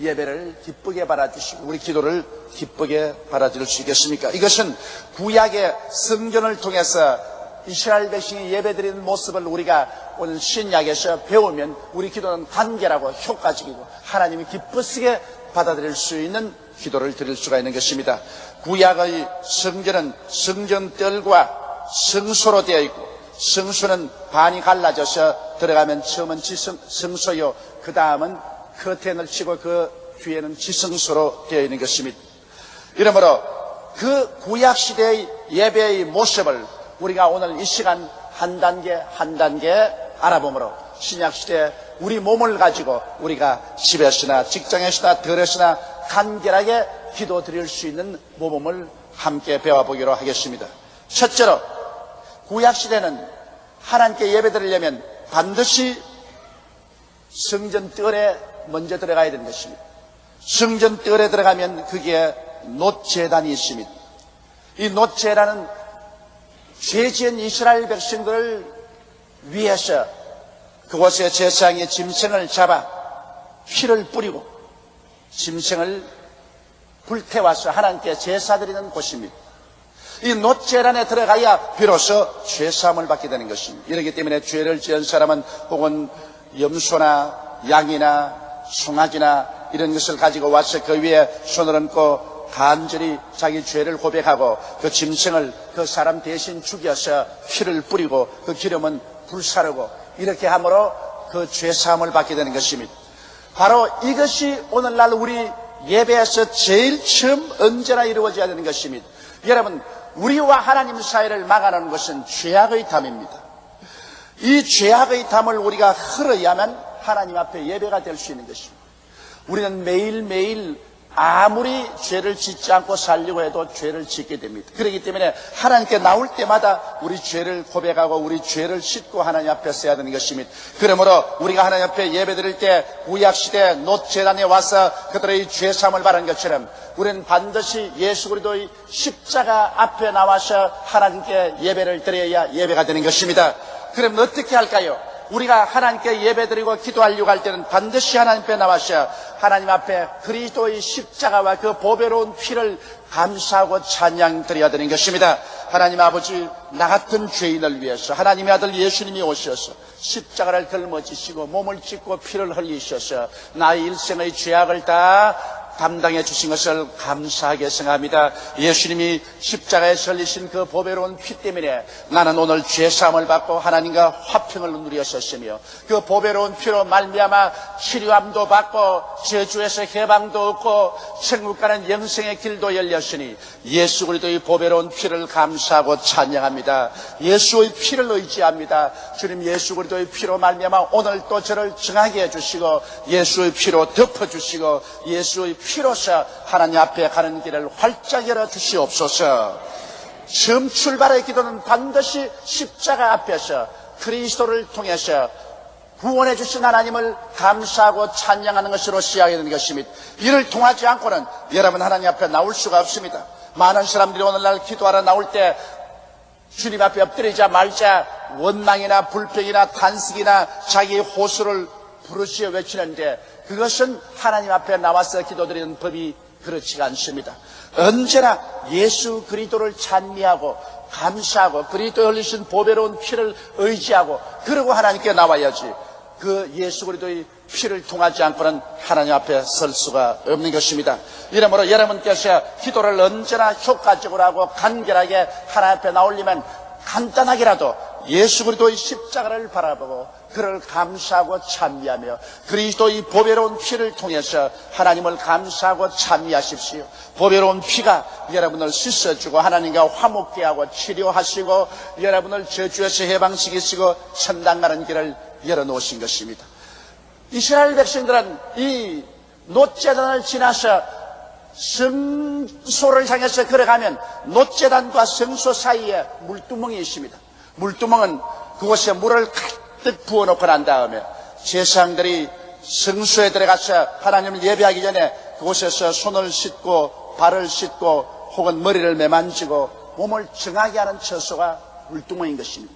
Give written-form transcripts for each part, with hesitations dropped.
예배를 기쁘게 받아주시고 우리 기도를 기쁘게 받아줄 수 있겠습니까? 이것은 구약의 성전을 통해서 이스라엘 백성이 예배드리는 모습을 우리가 오늘 신약에서 배우면 우리 기도는 간결하고 효과적이고 하나님이 기쁘시게 받아들일 수 있는 기도를 드릴 수가 있는 것입니다. 구약의 성전은 성전뜰과 성소로 되어 있고 성소는 반이 갈라져서 들어가면 처음은 성소요, 그 다음은 커튼을 치고 그 뒤에는 지성소로 되어 있는 것입니다. 이러므로 그 구약시대의 예배의 모습을 우리가 오늘 이 시간 한 단계 한 단계 알아보므로 신약시대 우리 몸을 가지고 우리가 집에서나 직장에서나 들에서나 간결하게 기도 드릴 수 있는 모범을 함께 배워보기로 하겠습니다. 첫째로 구약시대는 하나님께 예배 드리려면 반드시 성전 뜰에 먼저 들어가야 되는 것입니다. 성전 뜰에 들어가면 거기에 놋제단이 있습니다. 이 놋제단은 죄 지은 이스라엘 백성들을 위해서 그곳에 제사장이 짐승을 잡아 피를 뿌리고 짐승을 불태워서 하나님께 제사 드리는 곳입니다. 이 놋제단에 들어가야 비로소 죄사함을 받게 되는 것입니다. 이렇기 때문에 죄를 지은 사람은 혹은 염소나 양이나 송아지나 이런 것을 가지고 와서 그 위에 손을 얹고 간절히 자기 죄를 고백하고 그 짐승을 그 사람 대신 죽여서 피를 뿌리고 그 기름은 불사르고 이렇게 함으로 그 죄사함을 받게 되는 것입니다. 바로 이것이 오늘날 우리 예배에서 제일 처음 언제나 이루어져야 되는 것입니다. 여러분, 우리와 하나님 사이를 막아놓는 것은 죄악의 담입니다. 이 죄악의 담을 우리가 흘러야만 하나님 앞에 예배가 될 수 있는 것입니다. 우리는 매일매일 아무리 죄를 짓지 않고 살려고 해도 죄를 짓게 됩니다. 그렇기 때문에 하나님께 나올 때마다 우리 죄를 고백하고 우리 죄를 씻고 하나님 앞에 서야 되는 것입니다. 그러므로 우리가 하나님 앞에 예배드릴 때 구약시대 놋제단에 와서 그들의 죄사함을 받은 것처럼 우리는 반드시 예수 그리스도의 십자가 앞에 나와서 하나님께 예배를 드려야 예배가 되는 것입니다. 그럼 어떻게 할까요? 우리가 하나님께 예배드리고 기도하려고 할 때는 반드시 하나님 앞에 나와서 하나님 앞에 그리스도의 십자가와 그 보배로운 피를 감사하고 찬양드려야 되는 것입니다. 하나님 아버지, 나 같은 죄인을 위해서 하나님의 아들 예수님이 오셔서 십자가를 짊어지시고 몸을 찢고 피를 흘리셔서 나의 일생의 죄악을 다 담당해 주신 것을 감사하게 생각합니다. 예수님이 십자가에 설리신 그 보배로운 피 때문에 나는 오늘 죄사함을 받고 하나님과 화평을 누렸었으며 그 보배로운 피로 말미암아 치료함도 받고 저주에서 해방도 얻고 천국 가는 영생의 길도 열렸으니 예수 그리스도의 보배로운 피를 감사하고 찬양합니다. 예수의 피를 의지합니다. 주님, 예수 그리스도의 피로 말미암아 오늘 또 저를 정하게 해주시고 예수의 피로 덮어주시고 예수의 피로서 하나님 앞에 가는 길을 활짝 열어주시옵소서. 처음 출발의 기도는 반드시 십자가 앞에서 그리스도를 통해서 구원해 주신 하나님을 감사하고 찬양하는 것으로 시작해야 되는 것입니다. 이를 통하지 않고는 여러분 하나님 앞에 나올 수가 없습니다. 많은 사람들이 오늘날 기도하러 나올 때 주님 앞에 엎드리자 말자 원망이나 불평이나 탄식이나 자기의 호소를 부르짖어 외치는데 그것은 하나님 앞에 나와서 기도드리는 법이 그렇지가 않습니다. 언제나 예수 그리스도를 찬미하고 감사하고 그리스도에 흘리신 보배로운 피를 의지하고 그러고 하나님께 나와야지 그 예수 그리스도의 피를 통하지 않고는 하나님 앞에 설 수가 없는 것입니다. 이러므로 여러분께서 기도를 언제나 효과적으로 하고 간결하게 하나님 앞에 나오려면 간단하게라도 예수 그리스도의 십자가를 바라보고 그를 감사하고 찬미하며 그리스도의 보배로운 피를 통해서 하나님을 감사하고 찬미하십시오. 보배로운 피가 여러분을 씻어주고 하나님과 화목케 하고 치료하시고 여러분을 저주에서 해방시키시고 천당 가는 길을 열어놓으신 것입니다. 이스라엘 백성들은 이 놋제단을 지나서 성소를 향해서 걸어가면 놋제단과 성소 사이에 물두멍이 있습니다. 물두멍은 그곳에 물을 가득 부어놓고 난 다음에 제사장들이 성소에 들어가서 하나님을 예배하기 전에 그곳에서 손을 씻고 발을 씻고 혹은 머리를 매만지고 몸을 정하게 하는 처소가 물두멍인 것입니다.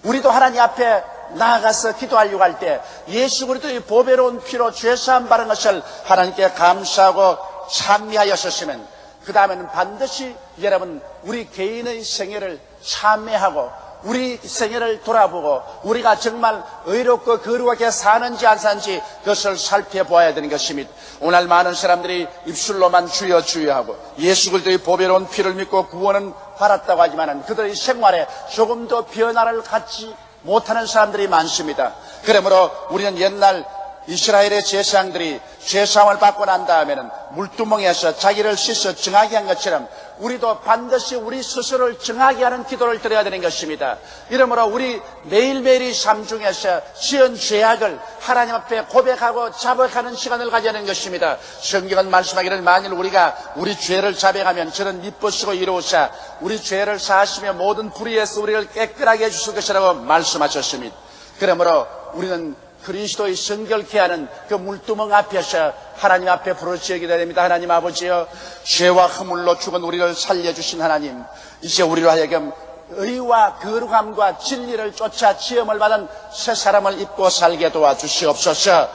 우리도 하나님 앞에 나아가서 기도하려고 할 때 예수 그리스도의 보배로운 피로 죄사함 받은 것을 하나님께 감사하고 찬미하였으면 그 다음에는 반드시 여러분 우리 개인의 생애를 참회하고 우리 생애를 돌아보고 우리가 정말 의롭고 거룩하게 사는지 안 사는지 그것을 살펴보아야 되는 것입니다. 오늘 많은 사람들이 입술로만 주여 주여 하고 예수 그리스도의 보배로운 피를 믿고 구원은 받았다고 하지만 그들의 생활에 조금 더 변화를 갖지 못하는 사람들이 많습니다. 그러므로 우리는 옛날 이스라엘의 제사장들이 죄사함을 받고 난 다음에는 물두멍에서 자기를 씻어 정하게 한 것처럼 우리도 반드시 우리 스스로를 정하게 하는 기도를 드려야 되는 것입니다. 이러므로 우리 매일매일의 삶 중에서 지은 죄악을 하나님 앞에 고백하고 자백하는 시간을 가져야 하는 것입니다. 성경은 말씀하기를 만일 우리가 우리 죄를 자백하면 저는 미쁘시고 이로우사 우리 죄를 사하시며 모든 불의에서 우리를 깨끗하게 해주실 것이라고 말씀하셨습니다. 그러므로 우리는 그리스도의 성결케 하는 그 물두멍 앞에서 하나님 앞에 부르짖게 됩니다. 하나님 아버지여, 죄와 허물로 죽은 우리를 살려주신 하나님, 이제 우리로 하여금 의와 거룩함과 진리를 쫓아 지음을 받은 새 사람을 입고 살게 도와주시옵소서.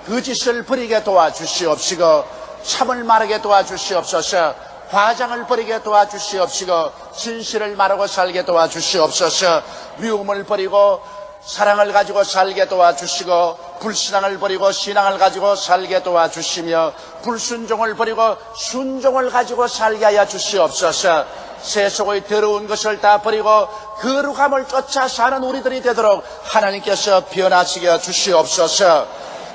거짓을 버리게 도와주시옵시고 참을 말하게 도와주시옵소서. 과장을 버리게 도와주시옵시고 진실을 말하고 살게 도와주시옵소서. 미움을 버리고 사랑을 가지고 살게 도와주시고 불신앙을 버리고 신앙을 가지고 살게 도와주시며 불순종을 버리고 순종을 가지고 살게 하여 주시옵소서. 세속의 더러운 것을 다 버리고 거룩함을 쫓아 사는 우리들이 되도록 하나님께서 변화시켜 주시옵소서.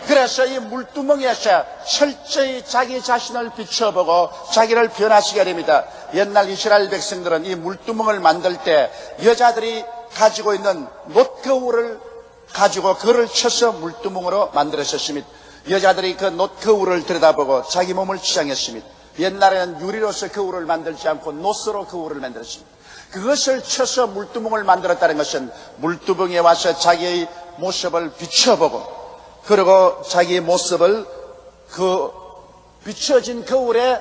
그래서 이 물두멍에서 철저히 자기 자신을 비춰보고 자기를 변화시켜야 됩니다. 옛날 이스라엘 백성들은 이 물두멍을 만들 때 여자들이 가지고 있는 놋거울을 가지고 그를 쳐서 물두멍으로 만들었습니다. 여자들이 그 놋거울을 들여다보고 자기 몸을 치장했습니다. 옛날에는 유리로서 거울을 만들지 않고 놋으로 거울을 만들었습니다. 그것을 쳐서 물두멍을 만들었다는 것은 물두멍에 와서 자기의 모습을 비춰보고 그리고 자기의 모습을 그 비춰진 거울에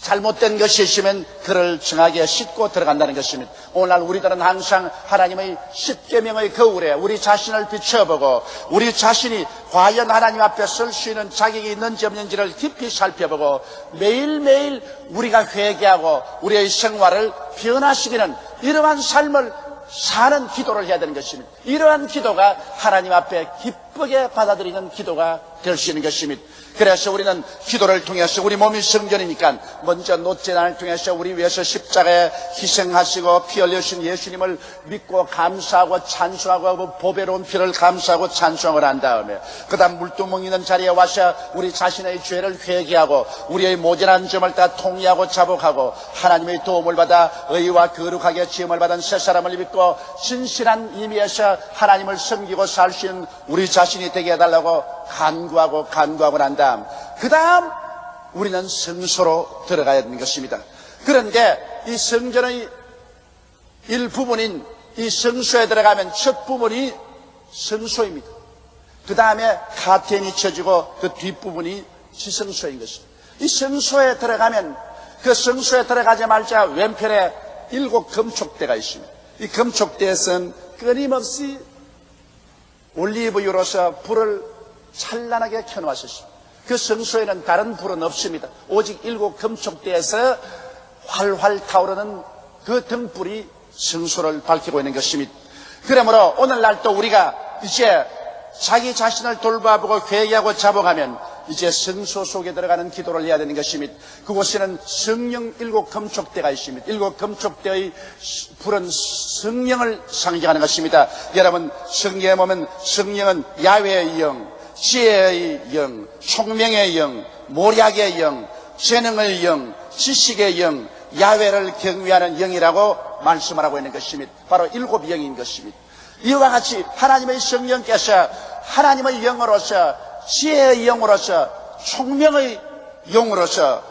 잘못된 것이 있으면 그를 정하게 씻고 들어간다는 것입니다. 오늘날 우리들은 항상 하나님의 십계명의 거울에 우리 자신을 비춰보고 우리 자신이 과연 하나님 앞에 설 수 있는 자격이 있는지 없는지를 깊이 살펴보고 매일매일 우리가 회개하고 우리의 생활을 변화시키는 이러한 삶을 사는 기도를 해야 되는 것입니다. 이러한 기도가 하나님 앞에 기쁘게 받아들이는 기도가 될 수 있는 것입니다. 그래서 우리는 기도를 통해서 우리 몸이 성전이니까 먼저 놋제단을 통해서 우리 위해서 십자가에 희생하시고 피 흘리신 예수님을 믿고 감사하고 찬송하고 보배로운 피를 감사하고 찬송을 한 다음에 그 다음 물두멍 있는 자리에 와서 우리 자신의 죄를 회개하고 우리의 모자란 점을 다 통리하고 자복하고 하나님의 도움을 받아 의와 거룩하게 지음을 받은 새 사람을 믿고 진실한 의미에서 하나님을 섬기고 살 수 있는 우리 자신이 되게 해달라고 간구하고 난 다음 그 다음 우리는 성소로 들어가야 하는 것입니다. 그런데 이 성전의 일부분인 이 성소에 들어가면 첫 부분이 성소입니다. 그 다음에 카텐이 쳐지고 그 뒷부분이 지성소인 것입니다. 이 성소에 들어가면 그 성소에 들어가자마자 왼편에 7 금촉대가 있습니다. 이 금촉대에서는 끊임없이 올리브유로서 불을 찬란하게 켜놓았습니다. 그 성소에는 다른 불은 없습니다. 오직 7 금촉대에서 활활 타오르는 그 등불이 성소를 밝히고 있는 것입니다. 그러므로 오늘날 또 우리가 이제 자기 자신을 돌봐보고 회개하고 자복하면 이제 성소 속에 들어가는 기도를 해야 되는 것입니다. 그곳에는 성령 7 금촉대가 있습니다. 7 금촉대의 불은 성령을 상징하는 것입니다. 여러분 성경에 보면 성령은 야훼의 영, 지혜의 영, 총명의 영, 모략의 영, 재능의 영, 지식의 영, 야훼를 경외하는 영이라고 말씀을 하고 있는 것입니다. 바로 7 영인 것입니다. 이와 같이 하나님의 성령께서 하나님의 영으로서 지혜의 영으로서 총명의 영으로서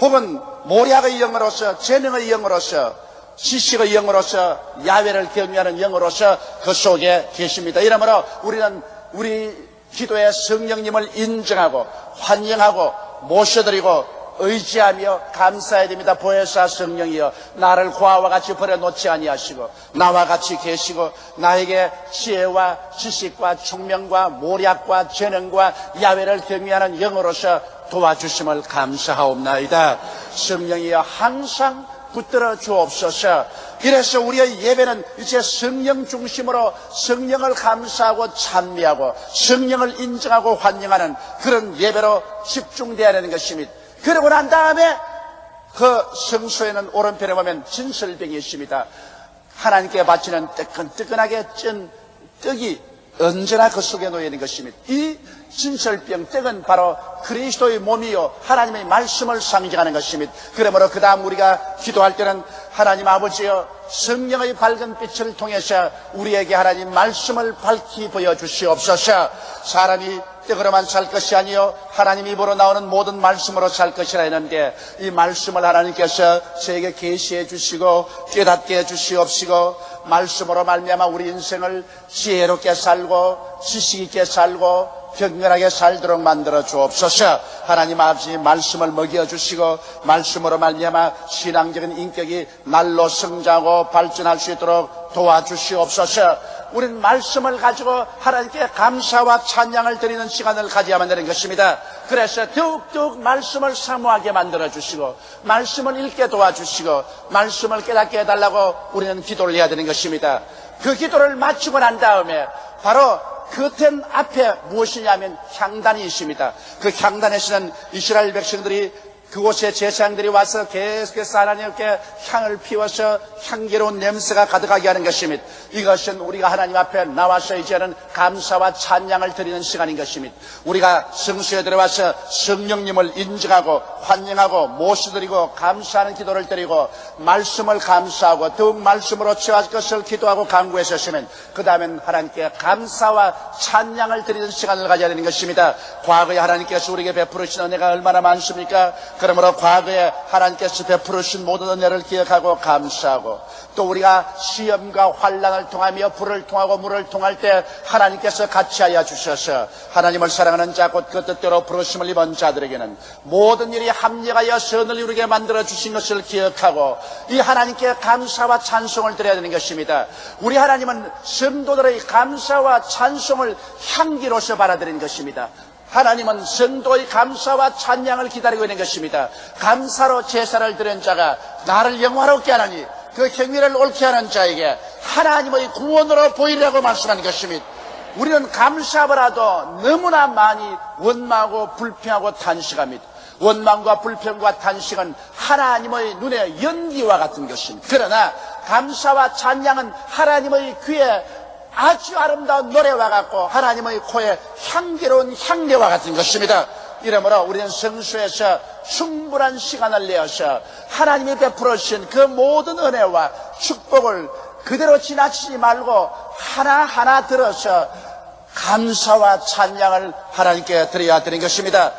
혹은 모략의 영으로서 재능의 영으로서 지식의 영으로서 야훼를 경외하는 영으로서 그 속에 계십니다. 이러므로 우리는 우리 기도에 성령님을 인정하고 환영하고 모셔드리고 의지하며 감사해야 됩니다. 보혜사 성령이여, 나를 고아와 같이 버려놓지 아니하시고 나와 같이 계시고 나에게 지혜와 지식과 총명과 모략과 재능과 야훼를 경외하는 영으로서 도와주심을 감사하옵나이다. 성령이여, 항상 붙들어 주옵소서. 이래서 우리의 예배는 이제 성령 중심으로 성령을 감사하고 찬미하고 성령을 인정하고 환영하는 그런 예배로 집중되어야 하는 것입니다. 그러고 난 다음에 그 성소에는 오른편에 보면 진설병이 있습니다. 하나님께 바치는 뜨끈뜨끈하게 찐 떡이 언제나 그 속에 놓여 있는 것입니다. 이 진설병 떡은 바로 그리스도의 몸이요 하나님의 말씀을 상징하는 것입니다. 그러므로 그 다음 우리가 기도할 때는 하나님 아버지여, 성령의 밝은 빛을 통해서 우리에게 하나님 말씀을 밝히 보여주시옵소서. 사람이 떡으로만 살 것이 아니요 하나님 입으로 나오는 모든 말씀으로 살 것이라 했는데, 이 말씀을 하나님께서 저에게 계시해 주시고 깨닫게 해 주시옵시고, 말씀으로 말미암아 우리 인생을 지혜롭게 살고 지식 있게 살고 경건하게 살도록 만들어 주옵소서. 하나님 아버지, 말씀을 먹여주시고 말씀으로 말미암아 신앙적인 인격이 날로 성장하고 발전할 수 있도록 도와주시옵소서. 우리는 말씀을 가지고 하나님께 감사와 찬양을 드리는 시간을 가져야만 되는 것입니다. 그래서 더욱더욱 말씀을 사모하게 만들어주시고 말씀을 읽게 도와주시고 말씀을 깨닫게 해달라고 우리는 기도를 해야 되는 것입니다. 그 기도를 마치고 난 다음에 바로 그텐 앞에 무엇이냐면 향단이 있습니다. 그 향단에서는 이스라엘 백성들이 그곳에 제사장들이 와서 계속해서 하나님께 향을 피워서 향기로운 냄새가 가득하게 하는 것입니다. 이것은 우리가 하나님 앞에 나와서 이제는 감사와 찬양을 드리는 시간인 것입니다. 우리가 성수에 들어와서 성령님을 인정하고 환영하고 모시드리고 감사하는 기도를 드리고 말씀을 감사하고 더욱 말씀으로 채워질 것을 기도하고 간구했었으면 그 다음엔 하나님께 감사와 찬양을 드리는 시간을 가져야 되는 것입니다. 과거에 하나님께서 우리에게 베풀으신 은혜가 얼마나 많습니까? 그러므로 과거에 하나님께서 베풀으신 모든 은혜를 기억하고 감사하고, 또 우리가 시험과 환난을 통하며 불을 통하고 물을 통할 때 하나님께서 같이 하여 주셔서 하나님을 사랑하는 자 곧 그 뜻대로 부르심을 입은 자들에게는 모든 일이 합력하여 선을 이루게 만들어 주신 것을 기억하고 이 하나님께 감사와 찬송을 드려야 되는 것입니다. 우리 하나님은 성도들의 감사와 찬송을 향기로서 받아들인 것입니다. 하나님은 성도의 감사와 찬양을 기다리고 있는 것입니다. 감사로 제사를 드린 자가 나를 영화롭게 하나니 그 행위를 옳게 하는 자에게 하나님의 구원으로 보이려고 말씀하는 것입니다. 우리는 감사하더라도 너무나 많이 원망하고 불평하고 탄식합니다. 원망과 불평과 탄식은 하나님의 눈에 연기와 같은 것입니다. 그러나 감사와 찬양은 하나님의 귀에 아주 아름다운 노래와 같고 하나님의 코에 향기로운 향내와 같은 것입니다. 이러므로 우리는 성수에서 충분한 시간을 내어서 하나님이 베풀어 주신 그 모든 은혜와 축복을 그대로 지나치지 말고 하나하나 들어서 감사와 찬양을 하나님께 드려야 되는 것입니다.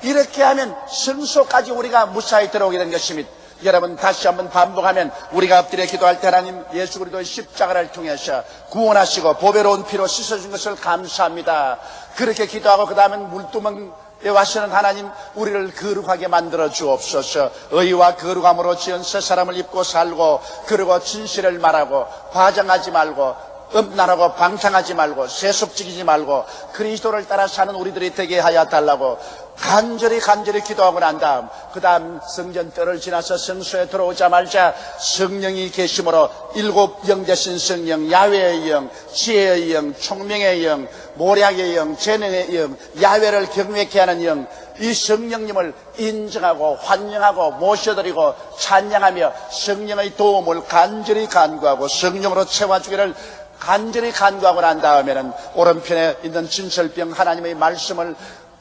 이렇게 하면 성소까지 우리가 무사히 들어오게 된 것입니다. 여러분, 다시 한번 반복하면 우리가 엎드려 기도할 때 하나님 예수 그리스도의 십자가를 통해서 구원하시고 보배로운 피로 씻어준 것을 감사합니다. 그렇게 기도하고 그 다음엔 물두멍에 와서는 하나님 우리를 거룩하게 만들어 주옵소서. 의와 거룩함으로 지은 새 사람을 입고 살고, 그리고 진실을 말하고 과장하지 말고 음란하고 방탕하지 말고 세속적이지 말고 그리스도를 따라 사는 우리들이 되게 하여 달라고 간절히 기도하고 난 다음 그 다음 성전뜰을 지나서 성소에 들어오자마자 성령이 계심으로 일곱 영 되신 성령, 야훼의 영, 지혜의 영, 총명의 영, 모략의 영, 재능의 영, 야훼를 경외케 하는 영, 이 성령님을 인정하고 환영하고 모셔드리고 찬양하며 성령의 도움을 간절히 간구하고 성령으로 채워주기를 간절히 간구하고 난 다음에는 오른편에 있는 진설병 하나님의 말씀을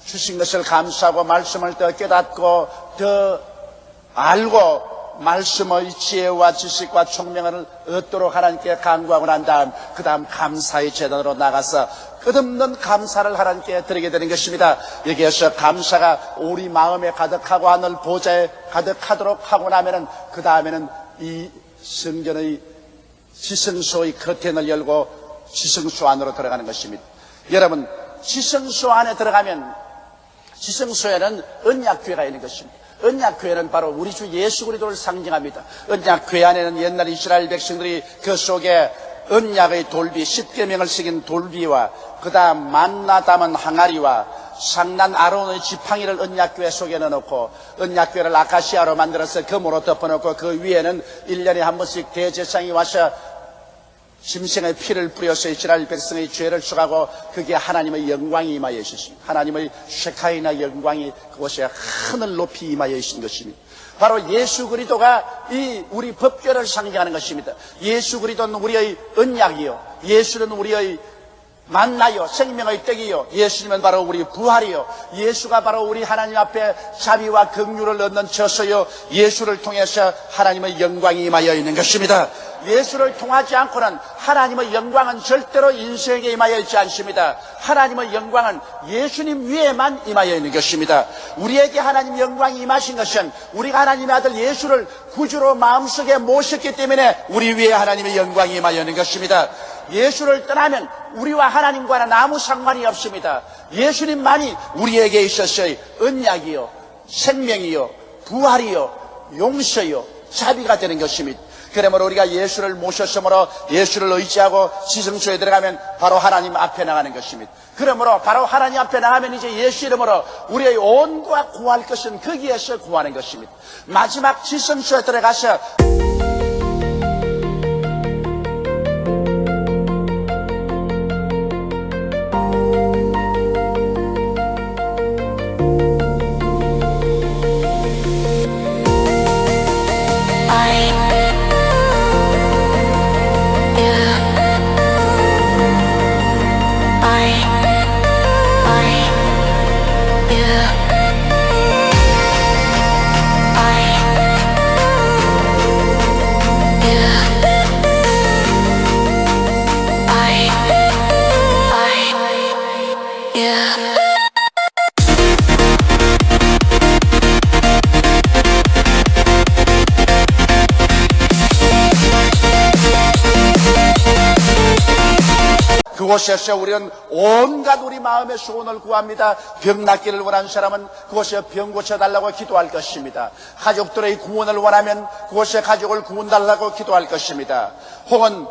주신 것을 감사하고 말씀을 더 깨닫고 더 알고 말씀의 지혜와 지식과 총명을 얻도록 하나님께 간구하고 난 다음 그 다음 감사의 제단으로 나가서 끝없는 감사를 하나님께 드리게 되는 것입니다. 여기에서 감사가 우리 마음에 가득하고 하늘 보좌에 가득하도록 하고 나면은 그 다음에는 이 성전의 지성소의 커튼을 열고 지성소 안으로 들어가는 것입니다. 여러분, 지성소 안에 들어가면 지성소에는 언약궤가 있는 것입니다. 언약궤는 바로 우리 주 예수 그리스도를 상징합니다. 언약궤 안에는 옛날 이스라엘 백성들이 그 속에 언약의 돌비, 십계명을 새긴 돌비와 그 다음 만나 담은 항아리와 상난 아론의 지팡이를 언약궤 속에 넣어놓고 언약궤를 아카시아로 만들어서 금으로 덮어놓고 그 위에는 1년에 한 번씩 대제사장이 와서 짐승의 피를 뿌려서 이스라엘 백성의 죄를 수하고 그게 하나님의 영광이 임하여 있었습니다. 하나님의 쉐카이나 영광이 그곳에 하늘 높이 임하여 있는 것입니다. 바로 예수 그리스도가 이 우리 법궤를 상징하는 것입니다. 예수 그리스도는 우리의 언약이요, 예수는 우리의 만나요, 생명의 떡이요, 예수님은 바로 우리 부활이요, 예수가 바로 우리 하나님 앞에 자비와 긍휼을 얻는 처소요, 예수를 통해서 하나님의 영광이 임하여 있는 것입니다. 예수를 통하지 않고는 하나님의 영광은 절대로 인생에게 임하여 있지 않습니다. 하나님의 영광은 예수님 위에만 임하여 있는 것입니다. 우리에게 하나님 영광이 임하신 것은 우리가 하나님의 아들 예수를 구주로 마음속에 모셨기 때문에 우리 위에 하나님의 영광이 임하여 있는 것입니다. 예수를 떠나면 우리와 하나님과는 아무 상관이 없습니다. 예수님만이 우리에게 있었어요. 언약이요, 생명이요, 부활이요, 용서요, 자비가 되는 것입니다. 그러므로 우리가 예수를 모셨으므로 예수를 의지하고 지성소에 들어가면 바로 하나님 앞에 나가는 것입니다. 그러므로 바로 하나님 앞에 나가면 이제 예수 이름으로 우리의 온과 구할 것은 거기에서 구하는 것입니다. 마지막 지성소에 들어가서 그곳에서 우리는 온갖 우리 마음의 소원을 구합니다. 병 낫기를 원하는 사람은 그곳에 병 고쳐달라고 기도할 것입니다. 가족들의 구원을 원하면 그곳에 가족을 구원달라고 기도할 것입니다. 혹은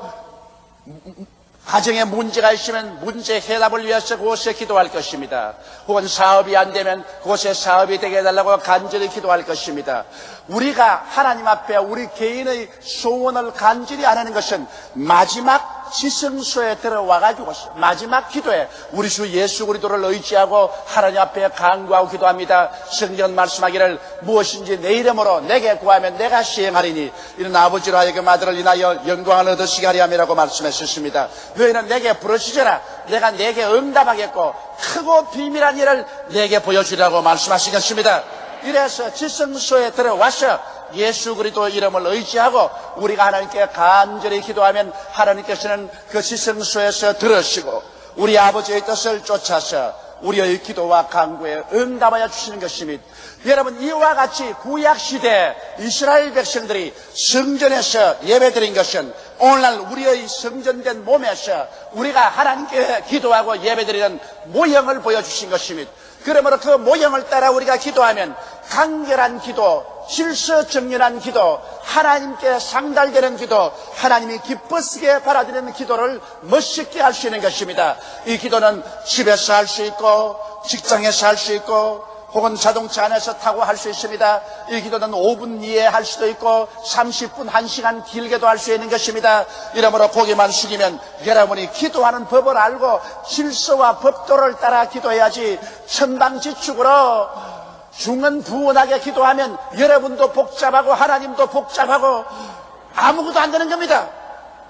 가정에 문제가 있으면 문제 해답을 위해서 그곳에 기도할 것입니다. 혹은 사업이 안 되면 그곳에 사업이 되게 해달라고 간절히 기도할 것입니다. 우리가 하나님 앞에 우리 개인의 소원을 간절히 안 하는 것은 마지막 지성소에 들어와가지고 마지막 기도에 우리 주 예수 그리스도를 의지하고 하나님 앞에 간구하고 기도합니다. 성경 말씀하기를 무엇인지 내 이름으로 내게 구하면 내가 시행하리니 이는 아버지로 하여금 아들을 인하여 영광을 얻으시게 하리 함이라고 말씀하셨습니다. 너희는 내게 부르시잖아. 내가 내게 응답하겠고 크고 비밀한 일을 내게 보여주리라고 말씀하시겠습니다. 이래서 지성소에 들어와서 예수 그리스도 이름을 의지하고 우리가 하나님께 간절히 기도하면 하나님께서는 그 지성소에서 들으시고 우리 아버지의 뜻을 쫓아서 우리의 기도와 간구에 응답하여 주시는 것입니다. 여러분, 이와 같이 구약시대 이스라엘 백성들이 성전에서 예배드린 것은 오늘날 우리의 성전된 몸에서 우리가 하나님께 기도하고 예배드리는 모형을 보여주신 것입니다. 그러므로 그 모형을 따라 우리가 기도하면 간결한 기도, 질서정연한 기도, 하나님께 상달되는 기도, 하나님이 기뻐지게 받아들이는 기도를 멋있게 할 수 있는 것입니다. 이 기도는 집에서 할 수 있고 직장에서 할 수 있고 혹은 자동차 안에서 타고 할 수 있습니다. 이 기도는 5분 이에 할 수도 있고 30분, 1시간 길게도 할 수 있는 것입니다. 이러므로 고개만 숙이면 여러분이 기도하는 법을 알고 질서와 법도를 따라 기도해야지 천방지축으로 중언부언하게 기도하면 여러분도 복잡하고 하나님도 복잡하고 아무것도 안 되는 겁니다.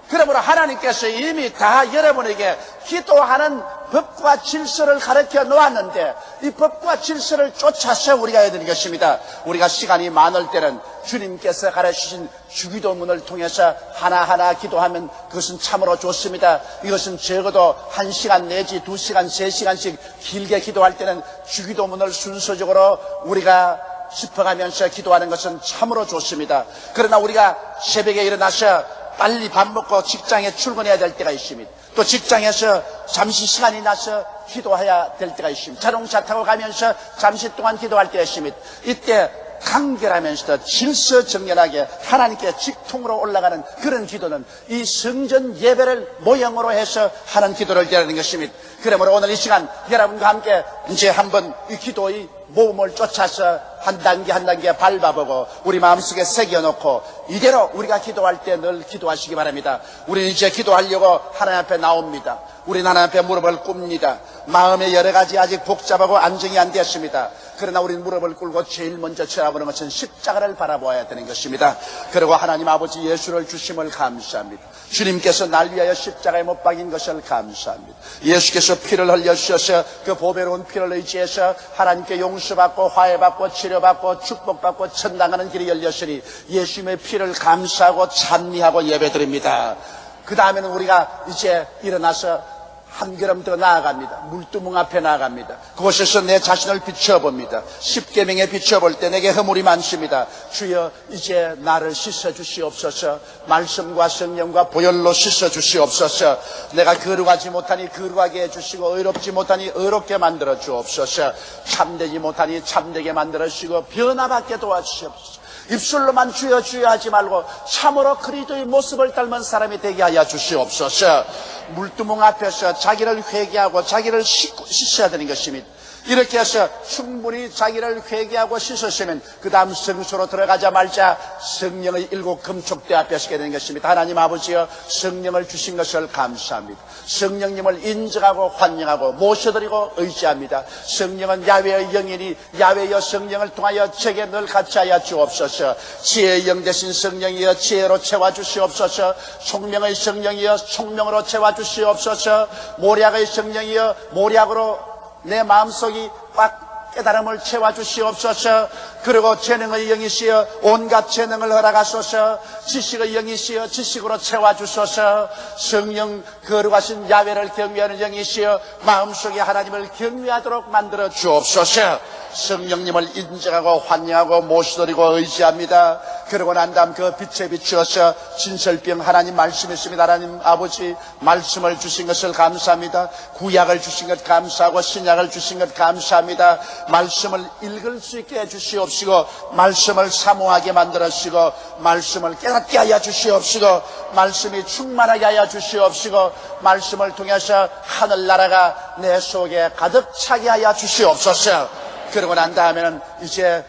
그러므로 하나님께서 이미 다 여러분에게 기도하는 법과 질서를 가르쳐 놓았는데 이 법과 질서를 쫓아서 우리가 해야 되는 것입니다. 우리가 시간이 많을 때는 주님께서 가르치신 주기도문을 통해서 하나하나 기도하면 그것은 참으로 좋습니다. 이것은 적어도 1시간 내지 2시간, 3시간씩 길게 기도할 때는 주기도문을 순서적으로 우리가 짚어가면서 기도하는 것은 참으로 좋습니다. 그러나 우리가 새벽에 일어나서 빨리 밥 먹고 직장에 출근해야 될 때가 있습니다. 또 직장에서 잠시 시간이 나서 기도해야 될 때가 있습니다. 자동차 타고 가면서 잠시 동안 기도할 때가 있습니다. 이때 간결하면서도 질서정연하게 하나님께 직통으로 올라가는 그런 기도는 이 성전 예배를 모형으로 해서 하는 기도를 드리는 것입니다. 그러므로 오늘 이 시간 여러분과 함께 이제 한번 이 기도의 모험을 쫓아서 한 단계 한 단계 밟아보고 우리 마음속에 새겨놓고 이대로 우리가 기도할 때 늘 기도하시기 바랍니다. 우리는 이제 기도하려고 하나님 앞에 나옵니다. 우리는 하나님 앞에 무릎을 꿇습니다. 마음의 여러 가지 아직 복잡하고 안정이 안 되었습니다. 그러나 우리는 무릎을 꿇고 제일 먼저 쳐다보는 것은 십자가를 바라보아야 되는 것입니다. 그리고 하나님 아버지 예수를 주심을 감사합니다. 주님께서 날 위하여 십자가에 못 박인 것을 감사합니다. 예수께서 피를 흘려주셔서 그 보배로운 피를 의지해서 하나님께 용서받고 화해받고 치료받고 축복받고 천당하는 길이 열렸으니 예수님의 피를 감사하고 찬미하고 예배드립니다. 그 다음에는 우리가 이제 일어나서 한 걸음 더 나아갑니다. 물두멍 앞에 나아갑니다. 그곳에서 내 자신을 비춰봅니다. 십계명에 비춰볼 때 내게 허물이 많습니다. 주여 이제 나를 씻어주시옵소서. 말씀과 성령과 보혈로 씻어주시옵소서. 내가 거룩하지 못하니 거룩하게 해주시고 의롭지 못하니 의롭게 만들어 주옵소서. 참되지 못하니 참되게 만들어 주시고 변화받게 도와주시옵소서. 입술로만 주여 주여 하지 말고 참으로 그리스도의 모습을 닮은 사람이 되게 하여 주시옵소서. 물두멍 앞에서 자기를 회개하고 자기를 씻어야 되는 것입니다. 이렇게 해서 충분히 자기를 회개하고 씻으시면 그 다음 성소로 들어가자마자 성령의 일곱 금촉대 앞에 서게 되는 것입니다. 하나님 아버지여, 성령을 주신 것을 감사합니다. 성령님을 인정하고 환영하고 모셔드리고 의지합니다. 성령은 야훼의 영이니 야훼여 성령을 통하여 제게 늘 같이 하여 주옵소서. 지혜의 영 되신 성령이여 지혜로 채워주시옵소서. 총명의 성령이여 총명으로 채워주시옵소서. 모략의 성령이여 모략으로 내 마음속이 꽉 깨달음을 채워주시옵소서. 그리고 재능의 영이시여 온갖 재능을 허락하소서. 지식의 영이시여 지식으로 채워주소서. 성령 거룩하신 야훼를 경외하는 영이시여 마음속에 하나님을 경외하도록 만들어 주옵소서. 성령님을 인정하고 환영하고 모시드리고 의지합니다. 그러고 난 다음 그 빛에 비추어서 진설병 하나님 말씀이십니다. 하나님 아버지 말씀을 주신 것을 감사합니다. 구약을 주신 것 감사하고 신약을 주신 것 감사합니다. 말씀을 읽을 수 있게 해주시옵시고 말씀을 사모하게 만들어주시고 말씀을 깨닫게 하여 주시옵시고 말씀이 충만하게 하여 주시옵시고 말씀을 통해서 하늘나라가 내 속에 가득 차게 하여 주시옵소서. 그러고 난 다음에는 이제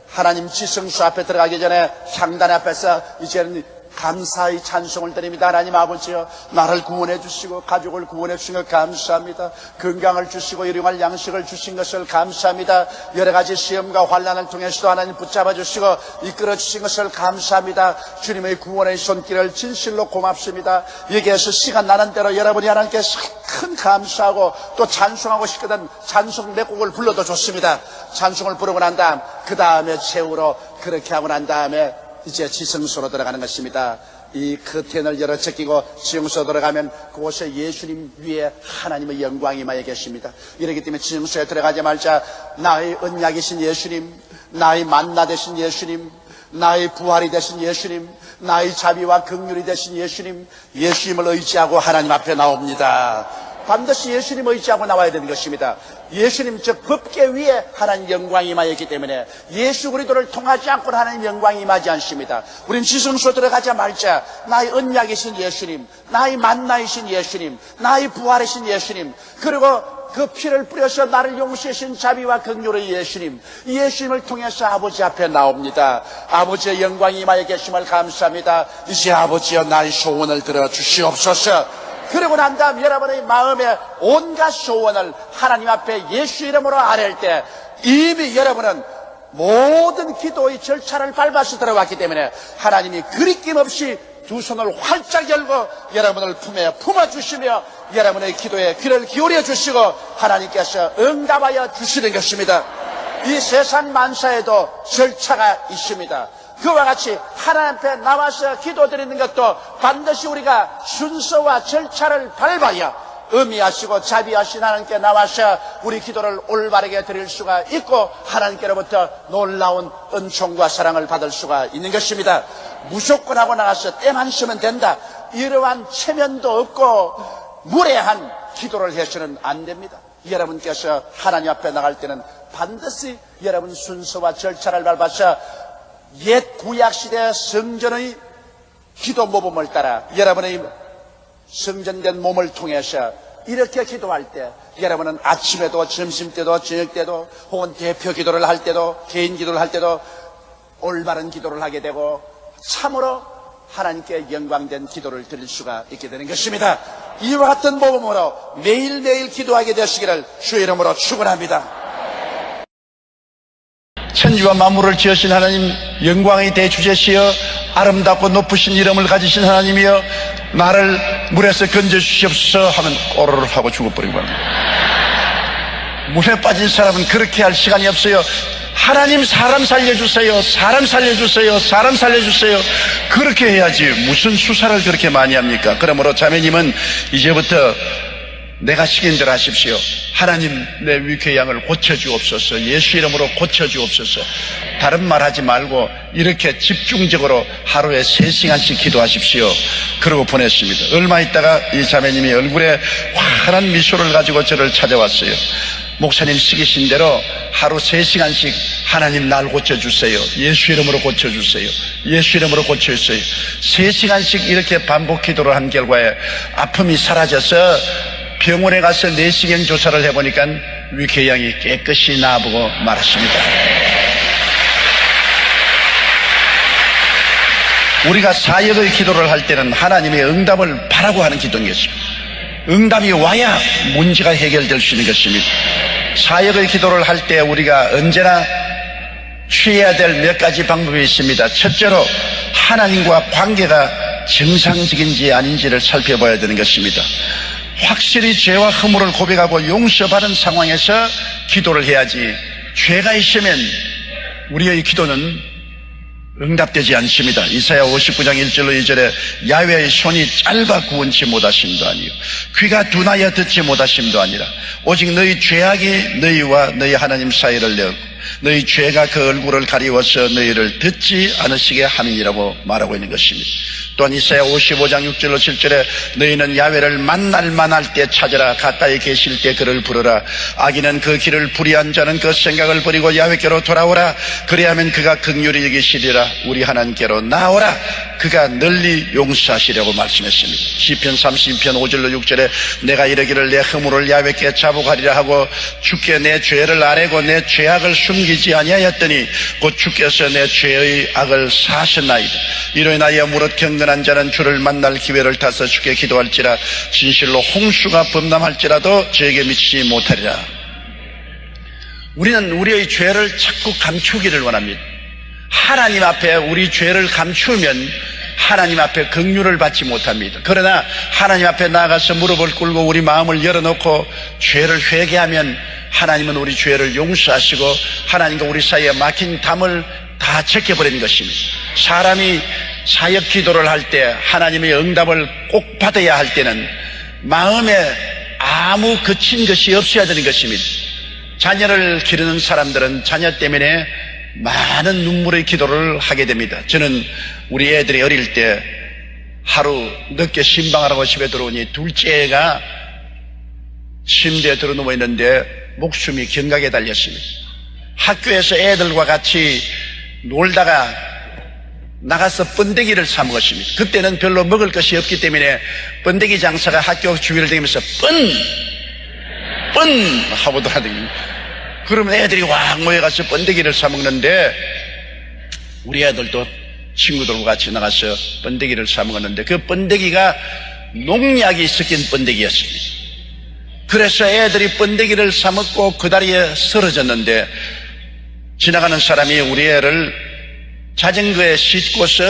하나님 지성소 앞에 들어가기 전에 향단 앞에서 이제는 감사의 찬송을 드립니다. 하나님 아버지여, 나를 구원해 주시고 가족을 구원해 주신 것 감사합니다. 건강을 주시고 일용할 양식을 주신 것을 감사합니다. 여러 가지 시험과 환난을 통해서도 하나님 붙잡아 주시고 이끌어 주신 것을 감사합니다. 주님의 구원의 손길을 진실로 고맙습니다. 여기에서 시간 나는 대로 여러분이 하나님께 큰 감사하고 또 찬송하고 싶거든 찬송 몇 곡을 불러도 좋습니다. 찬송을 부르고 난 다음 그 다음에 최후로 그렇게 하고 난 다음에 이제 지성소로 들어가는 것입니다. 이 커튼을 열어 제끼고 지성소로 들어가면 그곳에 예수님 위에 하나님의 영광이 임하여 계십니다. 이렇기 때문에 지성소에 들어가자마자 나의 언약이신 예수님, 나의 만나 되신 예수님, 나의 부활이 되신 예수님, 나의 자비와 긍휼이 되신 예수님, 예수님을 의지하고 하나님 앞에 나옵니다. 반드시 예수님 의지하고 나와야 되는 것입니다. 예수님 즉 법계 위에 하나님 영광이 임하였기 때문에 예수 그리스도를 통하지 않고는 하나님 영광이 임하지 않습니다. 우린 지성소 들어가자마자 나의 언약이신 예수님, 나의 만나이신 예수님, 나의 부활이신 예수님, 그리고 그 피를 뿌려서 나를 용서하신 자비와 긍휼의 예수님, 이 예수님을 통해서 아버지 앞에 나옵니다. 아버지의 영광이 임하여 계심을 감사합니다. 이제 아버지여 나의 소원을 들어주시옵소서. 그러고 난 다음 여러분의 마음에 온갖 소원을 하나님 앞에 예수 이름으로 아뢰을 때 이미 여러분은 모든 기도의 절차를 밟아서 들어왔기 때문에 하나님이 그리낌 없이 두 손을 활짝 열고 여러분을 품에 품어주시며 여러분의 기도에 귀를 기울여 주시고 하나님께서 응답하여 주시는 것입니다. 이 세상 만사에도 절차가 있습니다. 그와 같이 하나님 앞에 나와서 기도드리는 것도 반드시 우리가 순서와 절차를 밟아야 의미하시고 자비하신 하나님께 나와서 우리 기도를 올바르게 드릴 수가 있고 하나님께로부터 놀라운 은총과 사랑을 받을 수가 있는 것입니다. 무조건 하고 나가서 때만 쓰면 된다, 이러한 체면도 없고 무례한 기도를 해서는 안 됩니다. 여러분께서 하나님 앞에 나갈 때는 반드시 여러분 순서와 절차를 밟아서 옛 구약시대 성전의 기도 모범을 따라 여러분의 성전된 몸을 통해서 이렇게 기도할 때 여러분은 아침에도 점심때도 저녁때도 혹은 대표 기도를 할 때도 개인 기도를 할 때도 올바른 기도를 하게 되고 참으로 하나님께 영광된 기도를 드릴 수가 있게 되는 것입니다. 이와 같은 모범으로 매일매일 기도하게 되시기를 주의 이름으로 축원합니다. 천지와 만물을 지으신 하나님, 영광의 대주제시여 아름답고 높으신 이름을 가지신 하나님이여, 나를 물에서 건져주시옵소서 하면 꼬르르 하고 죽어버린 겁니다. 물에 빠진 사람은 그렇게 할 시간이 없어요. 하나님, 사람 살려주세요, 사람 살려주세요, 사람 살려주세요, 그렇게 해야지 무슨 수사를 그렇게 많이 합니까? 그러므로 자매님은 이제부터 내가 시킨 대로 하십시오. 하나님, 내 위궤 양을 고쳐주옵소서, 예수 이름으로 고쳐주옵소서. 다른 말 하지 말고 이렇게 집중적으로 하루에 3시간씩 기도하십시오. 그러고 보냈습니다. 얼마 있다가 이 자매님이 얼굴에 환한 미소를 가지고 저를 찾아왔어요. 목사님 시키신 대로 하루 3시간씩 하나님 날 고쳐주세요, 예수 이름으로 고쳐주세요, 예수 이름으로 고쳐주세요. 3시간씩 이렇게 반복 기도를 한 결과에 아픔이 사라져서 병원에 가서 내시경 조사를 해보니까 위궤양이 깨끗이 나아보고 말았습니다. 우리가 사역의 기도를 할 때는 하나님의 응답을 바라고 하는 기도인 것입니다. 응답이 와야 문제가 해결될 수 있는 것입니다. 사역의 기도를 할 때 우리가 언제나 취해야 될 몇 가지 방법이 있습니다. 첫째로 하나님과 관계가 정상적인지 아닌지를 살펴봐야 되는 것입니다. 확실히 죄와 허물을 고백하고 용서받은 상황에서 기도를 해야지, 죄가 있으면 우리의 기도는 응답되지 않습니다. 이사야 59장 1절로 2절에 야훼의 손이 짧아 구원치 못하심도 아니요 귀가 둔하여 듣지 못하심도 아니라 오직 너희 죄악이 너희와 너희 하나님 사이를 내었고 너희 죄가 그 얼굴을 가리워서 너희를 듣지 않으시게 함이니라고 말하고 있는 것입니다. 또한 이사야 55장 6절로 7절에 너희는 야훼를 만날 만할 때 찾으라, 가까이 계실 때 그를 부르라. 악인은 그 길을 불의한 자는 그 생각을 버리고 야훼께로 돌아오라. 그리하면 그가 긍휼히 여기시리라. 우리 하나님께로 나오라. 그가 널리 용서하시려고 말씀했습니다. 시편 32편 5절로 6절에 내가 이르기를 내 허물을 야훼께 자복하리라 하고 주께 내 죄를 아뢰고 내 죄악을 숨기지 아니하였더니 곧 주께서 내 죄의 악을 사하셨나이다. 이로 인하여 무릇 경건한 자는 주를 만날 기회를 타서 주께 기도할지라 진실로 홍수가 범람할지라도 저에게 미치지 못하리라. 우리는 우리의 죄를 자꾸 감추기를 원합니다. 하나님 앞에 우리 죄를 감추면 하나님 앞에 긍휼을 받지 못합니다. 그러나 하나님 앞에 나아가서 무릎을 꿇고 우리 마음을 열어놓고 죄를 회개하면 하나님은 우리 죄를 용서하시고 하나님과 우리 사이에 막힌 담을 다 제껴버리는 것입니다. 사람이 사역 기도를 할 때 하나님의 응답을 꼭 받아야 할 때는 마음에 아무 거친 것이 없어야 되는 것입니다. 자녀를 기르는 사람들은 자녀 때문에 많은 눈물의 기도를 하게 됩니다. 저는 우리 애들이 어릴 때 하루 늦게 신방하라고 집에 들어오니 둘째가 침대에 들어 누워 있는데 목숨이 경각에 달렸습니다. 학교에서 애들과 같이 놀다가 나가서 번데기를 사 먹었습니다. 그때는 별로 먹을 것이 없기 때문에 번데기 장사가 학교 주위를 다니면서 뻔 하고 돌아다닙니다. 그러면 애들이 확 모여가서 번데기를 사 먹는데 우리 애들도 친구들과 같이 나가서 번데기를 사 먹었는데 그 번데기가 농약이 섞인 번데기였습니다. 그래서 애들이 번데기를 사 먹고 그 다리에 쓰러졌는데 지나가는 사람이 우리 애를 자전거에 싣고서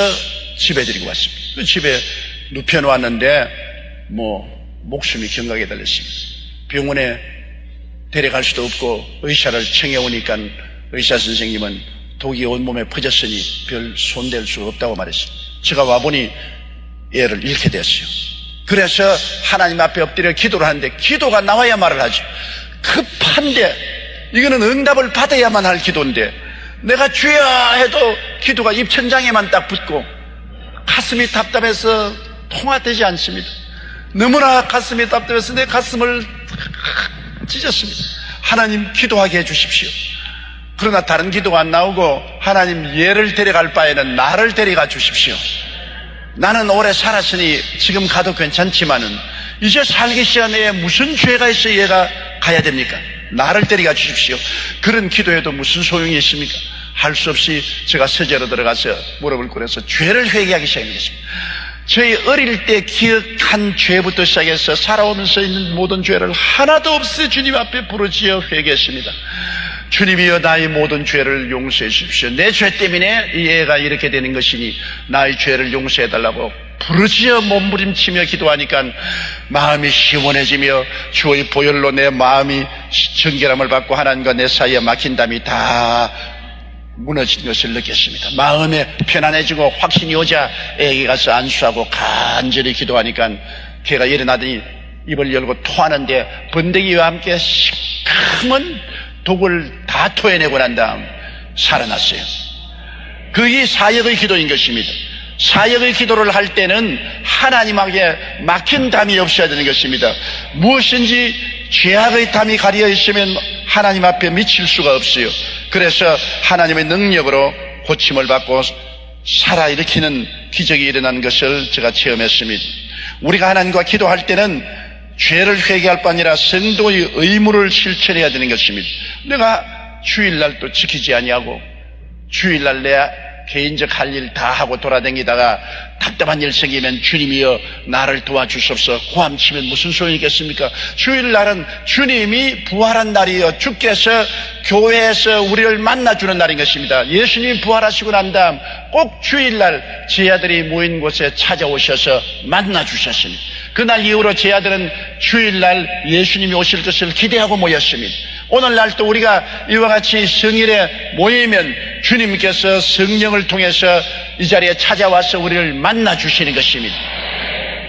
집에 데리고 왔습니다. 그 집에 눕혀놓았는데 목숨이 경각에 달렸습니다. 병원에 데려갈 수도 없고 의사를 청해오니까 의사 선생님은 독이 온몸에 퍼졌으니 별 손댈 수 없다고 말했습니다. 제가 와보니 애를 잃게 됐어요. 그래서 하나님 앞에 엎드려 기도를 하는데 기도가 나와야 말을 하죠. 급한데 이거는 응답을 받아야만 할 기도인데 내가 주여 해도 기도가 입천장에만 딱 붙고 가슴이 답답해서 통화되지 않습니다. 너무나 가슴이 답답해서 내 가슴을 찢었습니다. 하나님 기도하게 해주십시오. 그러나 다른 기도가 안 나오고 하나님 얘를 데려갈 바에는 나를 데려가 주십시오. 나는 오래 살았으니 지금 가도 괜찮지만은 이제 살기 시간에 무슨 죄가 있어 얘가 가야 됩니까? 나를 데려가 주십시오. 그런 기도해도 무슨 소용이 있습니까? 할 수 없이 제가 서재로 들어가서 무릎을 꿇어서 죄를 회개하기 시작했습니다. 저희 어릴 때 기억한 죄부터 시작해서 살아오면서 있는 모든 죄를 하나도 없애 주님 앞에 부르짖어 회개했습니다. 주님이여 나의 모든 죄를 용서해 주십시오. 내 죄 때문에 이 애가 이렇게 되는 것이니 나의 죄를 용서해 달라고 부르짖어 몸부림치며 기도하니까 마음이 시원해지며 주의 보혈로 내 마음이 정결함을 받고 하나님과 내 사이에 막힌 담이 다 무너진 것을 느꼈습니다. 마음에 편안해지고 확신이 오자 애기 가서 안수하고 간절히 기도하니까 걔가 일어나더니 입을 열고 토하는데 번데기와 함께 시커먼 독을 다 토해내고 난 다음 살아났어요. 그게 사역의 기도인 것입니다. 사역의 기도를 할 때는 하나님에게 막힌 담이 없어야 되는 것입니다. 무엇인지 죄악의 담이 가려 있으면 하나님 앞에 미칠 수가 없어요. 그래서 하나님의 능력으로 고침을 받고 살아일으키는 기적이 일어난 것을 제가 체험했습니다. 우리가 하나님과 기도할 때는 죄를 회개할 뿐 아니라 성도의 의무를 실천해야 되는 것입니다. 내가 주일날도 지키지 아니하고 주일날 내 개인적 할 일 다 하고 돌아다니다가 답답한 일 생기면 주님이여 나를 도와주소서 고함치면 무슨 소용이 있겠습니까? 주일날은 주님이 부활한 날이요, 주께서 교회에서 우리를 만나주는 날인 것입니다. 예수님이 부활하시고 난 다음 꼭 주일날 제 아들이 모인 곳에 찾아오셔서 만나주셨습니다. 그날 이후로 제 아들은 주일날 예수님이 오실 것을 기대하고 모였습니다. 오늘날도 우리가 이와 같이 성일에 모이면 주님께서 성령을 통해서 이 자리에 찾아와서 우리를 만나 주시는 것입니다.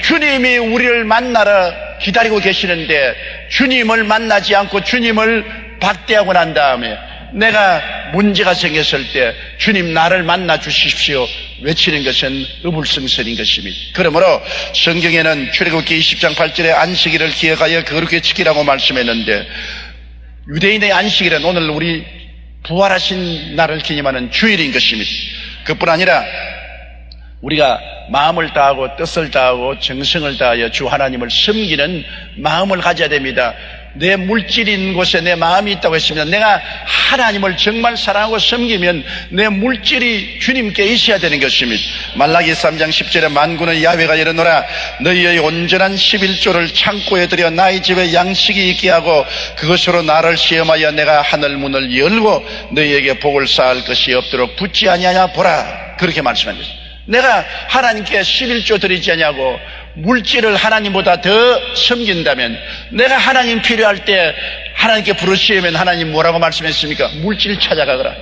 주님이 우리를 만나러 기다리고 계시는데 주님을 만나지 않고 주님을 박대하고 난 다음에 내가 문제가 생겼을 때 주님 나를 만나 주십시오 외치는 것은 어불성설인 것입니다. 그러므로 성경에는 출애굽기 20장 8절에 안식일을 기억하여 거룩히 지키라고 말씀했는데 유대인의 안식일은 오늘 우리 부활하신 날을 기념하는 주일인 것입니다. 그뿐 아니라 우리가 마음을 다하고 뜻을 다하고 정성을 다하여 주 하나님을 섬기는 마음을 가져야 됩니다. 내 물질이 있는 곳에 내 마음이 있다고 했습니다. 내가 하나님을 정말 사랑하고 섬기면 내 물질이 주님께 있어야 되는 것입니다. 말라기 3장 10절에 만군의 야훼가 이르노라 너희의 온전한 11조를 창고에 들여 나의 집에 양식이 있게 하고 그것으로 나를 시험하여 내가 하늘 문을 열고 너희에게 복을 쌓을 것이 없도록 붙지 아니하냐 보라. 그렇게 말씀합니다. 내가 하나님께 11조 드리지 않냐고 물질을 하나님보다 더 섬긴다면 내가 하나님 필요할 때 하나님께 부르시면 하나님 뭐라고 말씀했습니까? 물질 찾아가거라.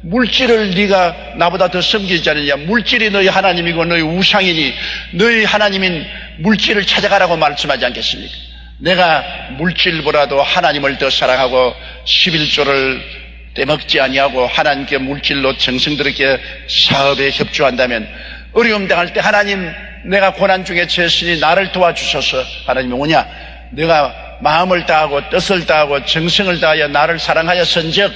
물질을 네가 나보다 더 섬기지 않느냐. 물질이 너희 하나님이고 너희 우상이니 너희 하나님인 물질을 찾아가라고 말씀하지 않겠습니까? 내가 물질보다도 하나님을 더 사랑하고 11조를 떼먹지 아니하고 하나님께 물질로 정성들에게 사업에 협조한다면 어려움 당할 때 하나님 내가 고난 중에 처했으니 나를 도와주소서. 하나님이 뭐냐? 내가 마음을 다하고 뜻을 다하고 정성을 다하여 나를 사랑하였은즉